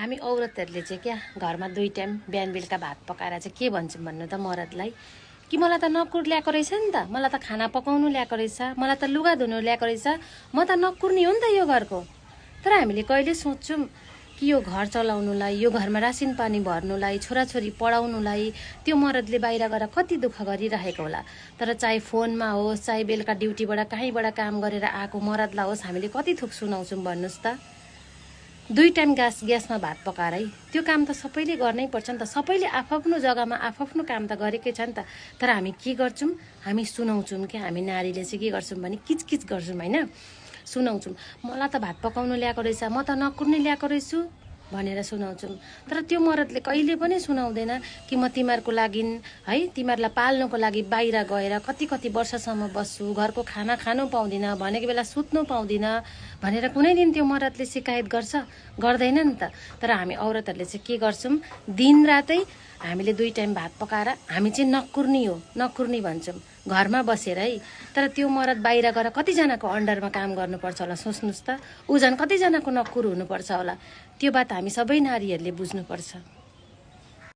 हामी औरतहरूले चाहिँ क्या घरमा 2 टाइम बिहान बेलुका भात पकाएर चाहिँ के भन्छौँ भन्नु त मरदलाई कि मलाई त नकुर ल्याएको रहेछ नि त, मलाई त खाना पकाउनु ल्याएको रहेछ, मलाई त लुगा धुनु ल्याएको रहेछ, म त नकुर्नी हो नि त यो घरको। तर हामीले कहिले सोच्छौँ कि यो घर चलाउनुलाई, यो घरमा रासिन पानी भर्नुलाई, छोराछोरी पढाउनुलाई त्यो मरदले बाहिर गएर कति दुःख गरिरहेको होला। तर चाहे फोनमा होस्, चाहे बेलुका ड्युटीबाट कहीँबाट काम गरेर आएको मरदलाई होस्, हामीले कति थोक सुनाउँछौँ भन्नुहोस् त। 2 टाइम ग्यासमा भात पकाएर है त्यो काम त सबैले गर्नै पर्छ नि त। सबैले आफ्नो जग्गामा आफ्नो काम त गरेकै छ नि त। तर हामी के गर्छौँ, हामी सुनाउँछौँ कि हामी नारीले चाहिँ के गर्छौँ भने किचकिच गर्छौँ होइन, सुनाउँछौँ मलाई त भात पकाउनु ल्याएको रहेछ, म त नकुर्ने ल्याएको रहेछु भनेर सुनाउँछौँ। तर त्यो मरदले कहिले पनि सुनाउँदैन कि म तिमीहरूको लागि है, तिमीहरूलाई पाल्नको लागि बाहिर गएर कति कति वर्षसम्म बस्छु, घरको खाना खानु पाउँदिनँ, भनेको बेला सुत्नु पाउँदिनँ भनेर कुनै दिन त्यो मरदले शिकायत गर्छ? गर्दैन नि त। तर हामी औरतहरूले चाहिँ के गर्छौँ, दिनरातै हामीले 2 टाइम भात पकाएर हामी चाहिँ नकुर्नी हो, नकुर्नी भन्छौँ घरमा बसेर है। तर त्यो मरद बाहिर गएर कतिजनाको अन्डरमा काम गर्नुपर्छ होला सोच्नुहोस् त। ऊ झन् कतिजनाको नकुर हुनुपर्छ होला। त्यो बात हामी सबै नारीहरूले बुझ्नुपर्छ।